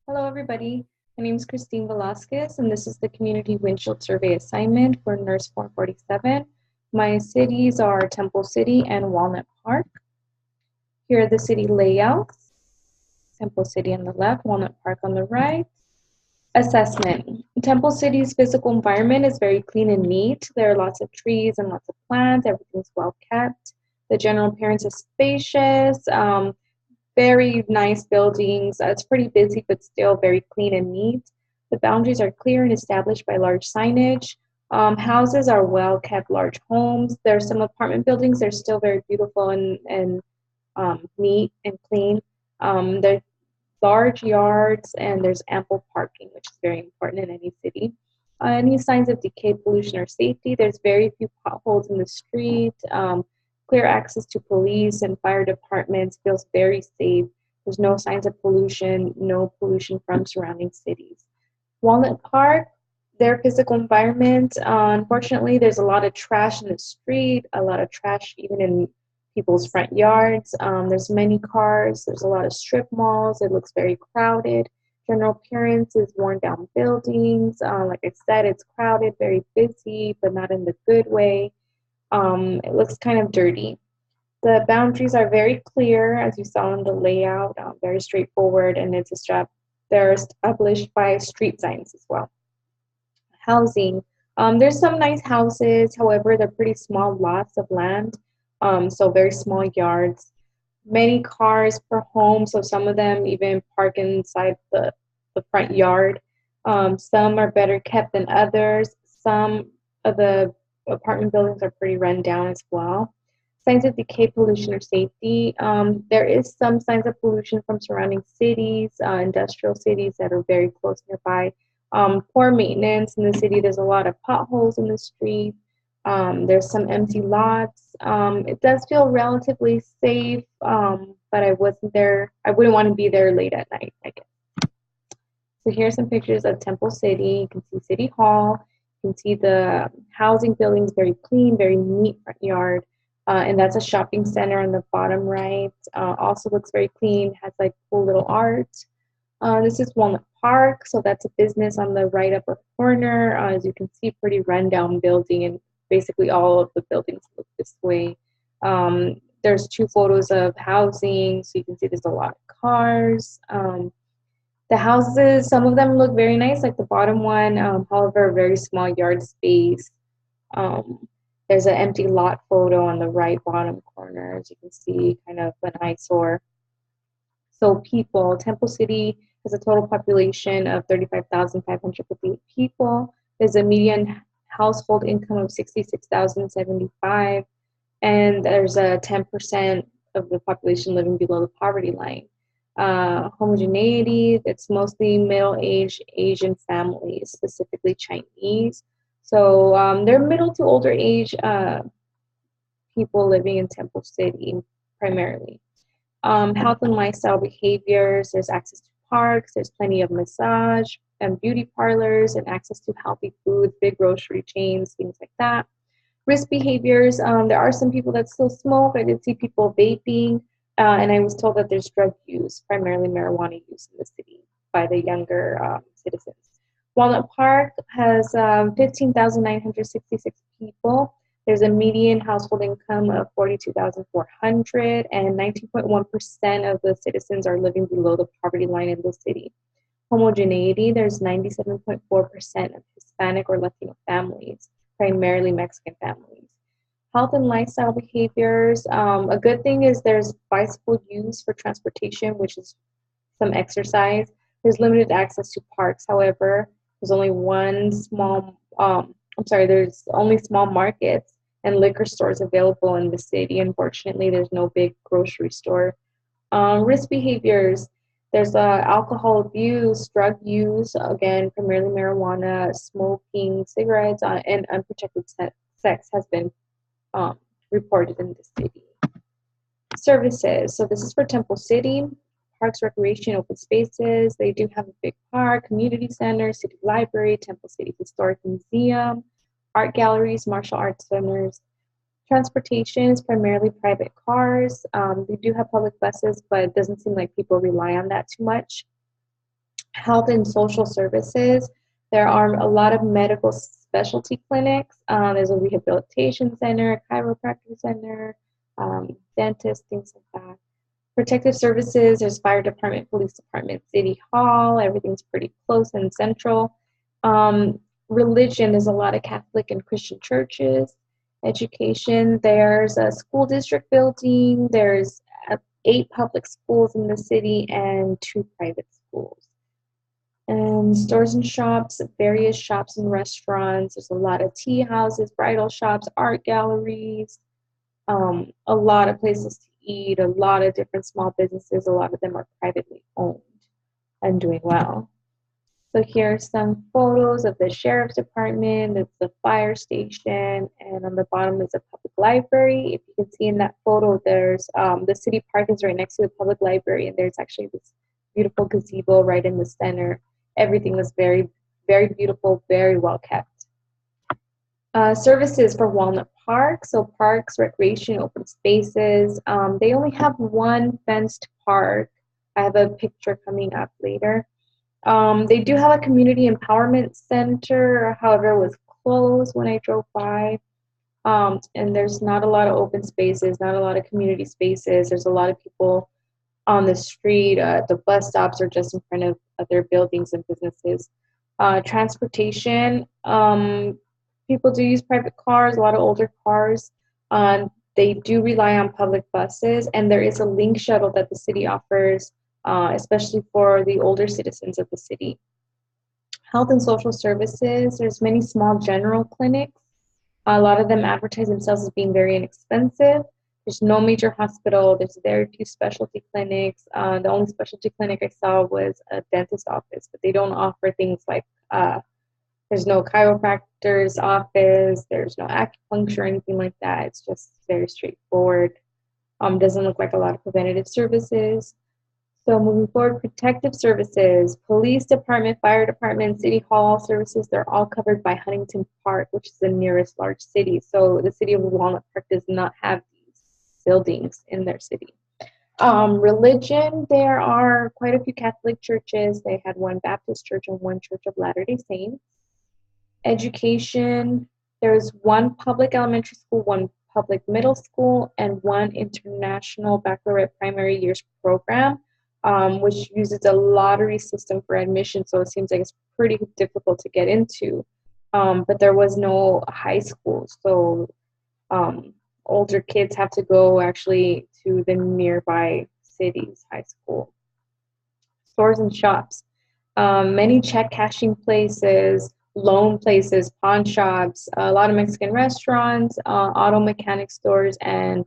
Hello, everybody. My name is Christine Velasquez, and this is the Community Windshield Survey assignment for Nurse 447. My cities are Temple City and Walnut Park. Here are the city layouts. Temple City on the left, Walnut Park on the right. Assessment. Temple City's physical environment is very clean and neat. There are lots of trees and lots of plants. Everything's well kept. The general appearance is spacious. Very nice buildings. It's pretty busy, but still very clean and neat. The boundaries are clear and established by large signage. Houses are well kept, large homes. There's some apartment buildings. They're still very beautiful and neat and clean. There's large yards and there's ample parking, which is very important in any city. Any signs of decay, pollution, or safety? There's very few potholes in the street. Clear access to police and fire departments, feels very safe. There's no signs of pollution, no pollution from surrounding cities. Walnut Park, their physical environment, unfortunately, there's a lot of trash in the street, a lot of trash even in people's front yards. There's many cars, there's a lot of strip malls, it looks very crowded. General appearance is worn down buildings. Like I said, it's crowded, very busy, but not in the good way. It looks kind of dirty. The boundaries are very clear, as you saw in the layout, very straightforward, and they're established by street signs as well. Housing. There's some nice houses, however, they're pretty small lots of land, so very small yards. Many cars per home, so some of them even park inside the front yard. Some are better kept than others. Some of the apartment buildings are pretty run down as well. Signs of decay, pollution, or safety. There is some signs of pollution from surrounding cities, industrial cities that are very close nearby. Poor maintenance in the city. There's a lot of potholes in the street. There's some empty lots. It does feel relatively safe, but I wasn't there. I wouldn't want to be there late at night, I guess. So here's some pictures of Temple City. You can see City Hall. You can see the housing buildings, very clean, very neat front yard. And that's a shopping center on the bottom right. Also looks very clean, has like cool little art. This is Walnut Park, so that's a business on the right upper corner. As you can see, pretty rundown building, and basically all of the buildings look this way. There's two photos of housing, so you can see there's a lot of cars. The houses, some of them look very nice, like the bottom one, however, very small yard space. There's an empty lot photo on the right bottom corner, as you can see, kind of an eyesore. So people, Temple City has a total population of 35,558 people. There's a median household income of 66,075, and there's a 10% of the population living below the poverty line. Homogeneity, it's mostly middle-aged Asian families, specifically Chinese. So they're middle to older age people living in Temple City primarily. Health and lifestyle behaviors, there's access to parks, there's plenty of massage and beauty parlors, and access to healthy foods, big grocery chains, things like that. Risk behaviors, there are some people that still smoke. I did see people vaping, and I was told that there's drug use, primarily marijuana use in the city by the younger citizens. Walnut Park has 15,966 people. There's a median household income of 42,400, and 19.1% of the citizens are living below the poverty line in the city. Homogeneity, there's 97.4% of Hispanic or Latino families, primarily Mexican families. Health and lifestyle behaviors, a good thing is there's bicycle use for transportation, which is some exercise. There's limited access to parks, however. There's only there's only small markets and liquor stores available in the city. Unfortunately, there's no big grocery store. Risk behaviors, there's alcohol abuse, drug use, again, primarily marijuana, smoking, cigarettes, and unprotected sex has been reported in the city. Services, so this is for Temple City. Parks, recreation, open spaces. They do have a big park, community center, city library, Temple City Historic Museum, art galleries, martial arts centers. Transportation is primarily private cars. They do have public buses, but it doesn't seem like people rely on that too much. Health and social services. There are a lot of medical specialty clinics. There's a rehabilitation center, chiropractic center, dentist, things like that. Protective services, there's fire department, police department, city hall, everything's pretty close and central. Religion, there's a lot of Catholic and Christian churches. Education, there's a school district building, there's 8 public schools in the city and 2 private schools. And stores and shops, various shops and restaurants. There's a lot of tea houses, bridal shops, art galleries, a lot of places to eat, a lot of different small businesses. A lot of them are privately owned and doing well. So here are some photos of the sheriff's department. It's the fire station, and on the bottom is a public library. If you can see in that photo, there's the city park is right next to the public library, and there's actually this beautiful gazebo right in the center. Everything was very, very beautiful, very well kept. Services for Walnut Park, so parks, recreation, open spaces. They only have one fenced park. I have a picture coming up later. They do have a community empowerment center, however, it was closed when I drove by. And there's not a lot of open spaces, not a lot of community spaces. There's a lot of people on the street, the bus stops are just in front of their buildings and businesses. Transportation, people do use private cars, a lot of older cars. They do rely on public buses, and there is a link shuttle that the city offers, especially for the older citizens of the city. Health and social services, there's many small general clinics. A lot of them advertise themselves as being very inexpensive. There's no major hospital. There's very few specialty clinics. The only specialty clinic I saw was a dentist office, but they don't offer things like there's no chiropractor's office. There's no acupuncture or anything like that. It's just very straightforward. Doesn't look like a lot of preventative services. So moving forward, protective services, police department, fire department, city hall services, they're all covered by Huntington Park, which is the nearest large city. So the city of Walnut Park does not have these buildings in their city. Religion, there are quite a few Catholic churches. They had one Baptist church and one Church of Latter-day Saints. Education, there's one public elementary school, one public middle school, and one international baccalaureate primary years program, which uses a lottery system for admission, so it seems like it's pretty difficult to get into. But there was no high school, so older kids have to go actually to the nearby city's high school. Stores and shops, many check cashing places, loan places, pawn shops, a lot of Mexican restaurants, auto mechanic stores, and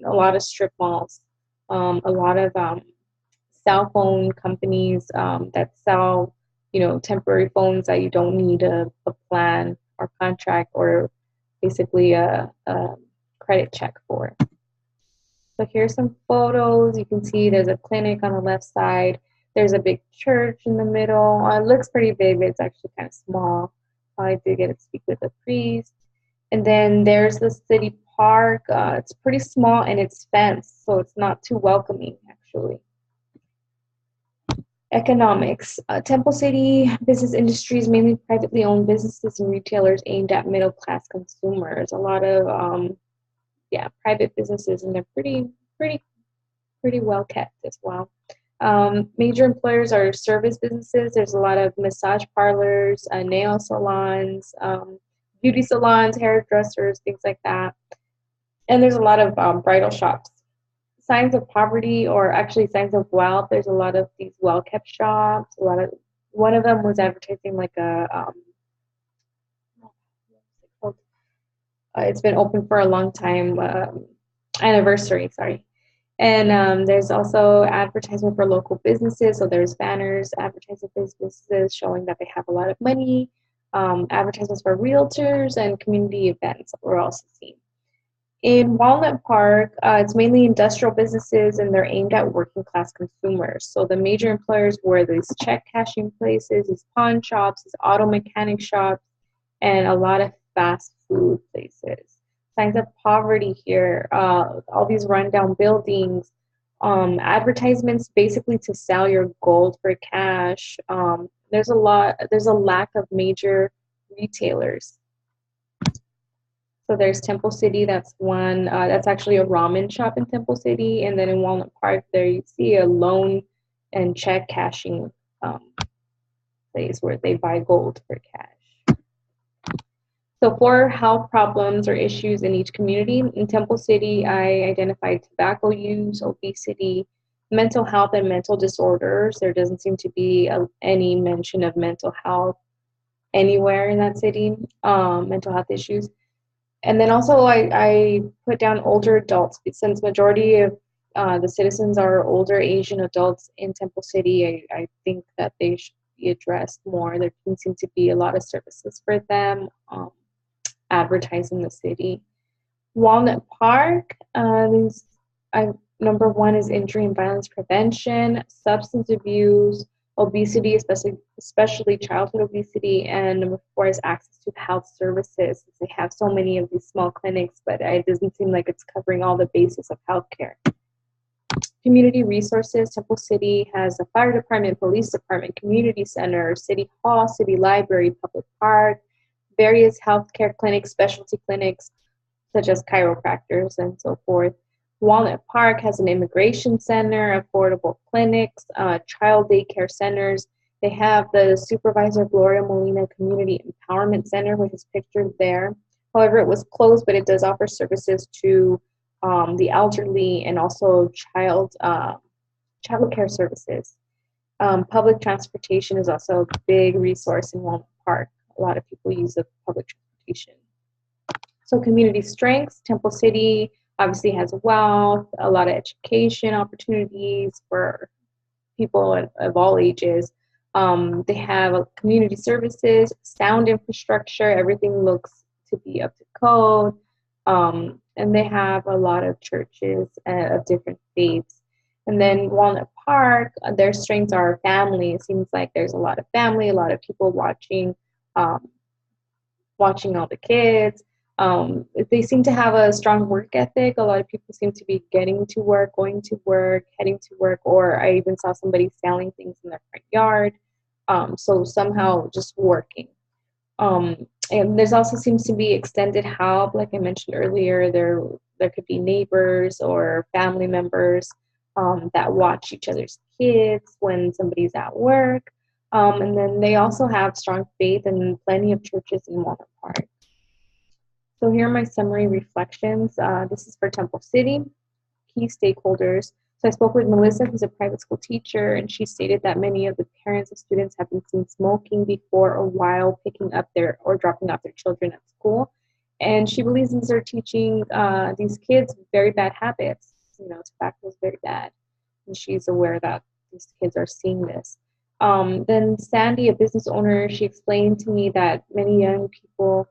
a lot of strip malls. A lot of cell phone companies that sell, temporary phones that you don't need a plan or contract or basically a credit check for. So here's some photos. You can see there's a clinic on the left side. There's a big church in the middle. It looks pretty big, but it's actually kind of small. I did get to speak with a priest. And then there's the city park. It's pretty small and it's fenced, so it's not too welcoming, actually. Economics. Temple City business industries, mainly privately owned businesses and retailers aimed at middle-class consumers. A lot of, private businesses, and they're pretty well kept as well. Major employers are service businesses. There's a lot of massage parlors, nail salons, beauty salons, hairdressers, things like that. And there's a lot of bridal shops. Signs of poverty, or actually signs of wealth. There's a lot of these well-kept shops. One of them was advertising like it's been open for a long time, anniversary, sorry. And there's also advertisement for local businesses. So there's banners advertising for businesses showing that they have a lot of money, advertisements for realtors and community events that we're also seeing. In Walnut Park, it's mainly industrial businesses, and they're aimed at working class consumers. So the major employers were these check cashing places, these pawn shops, these auto mechanic shops, and a lot of fast food places. Signs of poverty here, all these rundown buildings, Advertisements basically to sell your gold for cash. There's a lack of major retailers. So there's Temple City, that's one, that's actually a ramen shop in Temple City. And then in Walnut Park, there you see a loan and check cashing place where they buy gold for cash. So for health problems or issues in each community, in Temple City, I identified tobacco use, obesity, mental health, and mental disorders. There doesn't seem to be any mention of mental health anywhere in that city, mental health issues. And then also I put down older adults, since majority of the citizens are older Asian adults in Temple City. I think that they should be addressed more. There can seem to be a lot of services for them advertised in the city. Walnut Park, number one is injury and violence prevention, substance abuse, obesity, especially childhood obesity, and number four is access to health services. They have so many of these small clinics, but it doesn't seem like it's covering all the bases of healthcare. Community resources, Temple City has a fire department, police department, community center, city hall, city library, public park, various healthcare clinics, specialty clinics, such as chiropractors and so forth. Walnut Park has an immigration center, affordable clinics, child daycare centers. They have the Supervisor Gloria Molina Community Empowerment Center, which is pictured there. However, it was closed, but it does offer services to the elderly and also child care services. Public transportation is also a big resource in Walnut Park. A lot of people use the public transportation. So community strengths, Temple City obviously has wealth, a lot of education opportunities for people of all ages. They have community services, sound infrastructure, everything looks to be up to code. And they have a lot of churches of different faiths. And then Walnut Park, their strengths are family. It seems like there's a lot of family, a lot of people watching all the kids. They seem to have a strong work ethic. A lot of people seem to be getting to work, going to work, heading to work, or I even saw somebody selling things in their front yard. So somehow just working. And there's also seems to be extended help. Like I mentioned earlier, there could be neighbors or family members that watch each other's kids when somebody's at work. And then they also have strong faith and plenty of churches in Walnut Park. So here are my summary reflections. This is for Temple City. Key stakeholders. So I spoke with Melissa, who's a private school teacher, and she stated that many of the parents of students have been seen smoking before or while picking up or dropping off their children at school. And she believes these are teaching these kids very bad habits. Tobacco is very bad. And she's aware that these kids are seeing this. Then Sandy, a business owner, she explained to me that many young people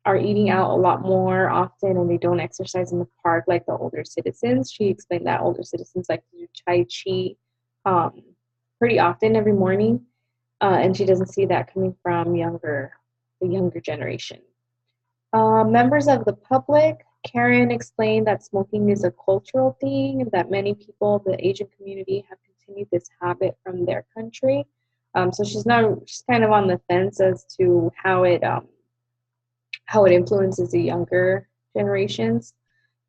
are eating out a lot more often, and they don't exercise in the park like the older citizens. She explained that older citizens like to do Tai Chi pretty often every morning, and she doesn't see that coming from the younger generation. Members of the public, Karen explained that smoking is a cultural thing, that many people, the Asian community, have continued this habit from their country. So she's kind of on the fence as to how it influences the younger generations.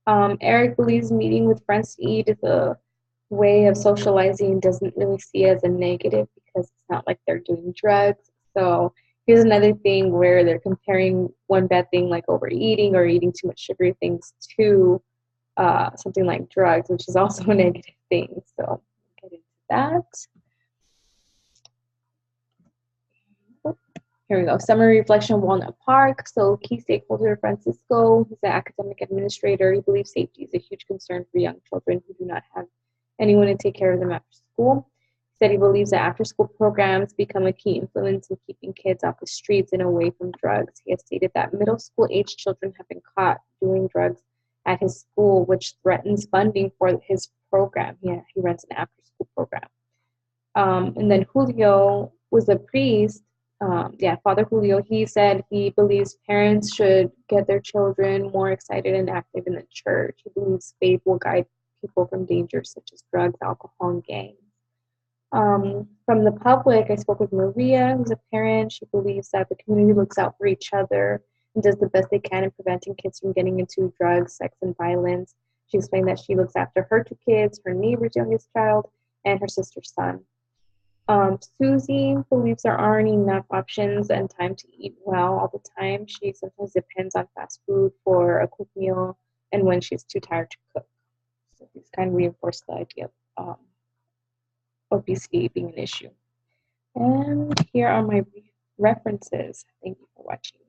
Eric believes meeting with friends to eat is a way of socializing, doesn't really see it as a negative because it's not like they're doing drugs. So here's another thing where they're comparing one bad thing like overeating or eating too much sugary things to something like drugs, which is also a negative thing. So I'll get into that. Here we go. Summary reflection, Walnut Park. So key stakeholder Francisco, who's the academic administrator. He believes safety is a huge concern for young children who do not have anyone to take care of them after school. He said he believes that after school programs become a key influence in keeping kids off the streets and away from drugs. He has stated that middle school age children have been caught doing drugs at his school, which threatens funding for his program. He runs an after school program. And then Julio was a priest Father Julio, he said he believes parents should get their children more excited and active in the church. He believes faith will guide people from dangers such as drugs, alcohol, and gangs. From the public, I spoke with Maria, who's a parent. She believes that the community looks out for each other and does the best they can in preventing kids from getting into drugs, sex, and violence. She explained that she looks after her two kids, her neighbor's youngest child, and her sister's son. Susie believes there aren't enough options and time to eat well all the time. She sometimes depends on fast food for a quick meal and when she's too tired to cook. So these kind of reinforce the idea of obesity being an issue. And here are my references. Thank you for watching.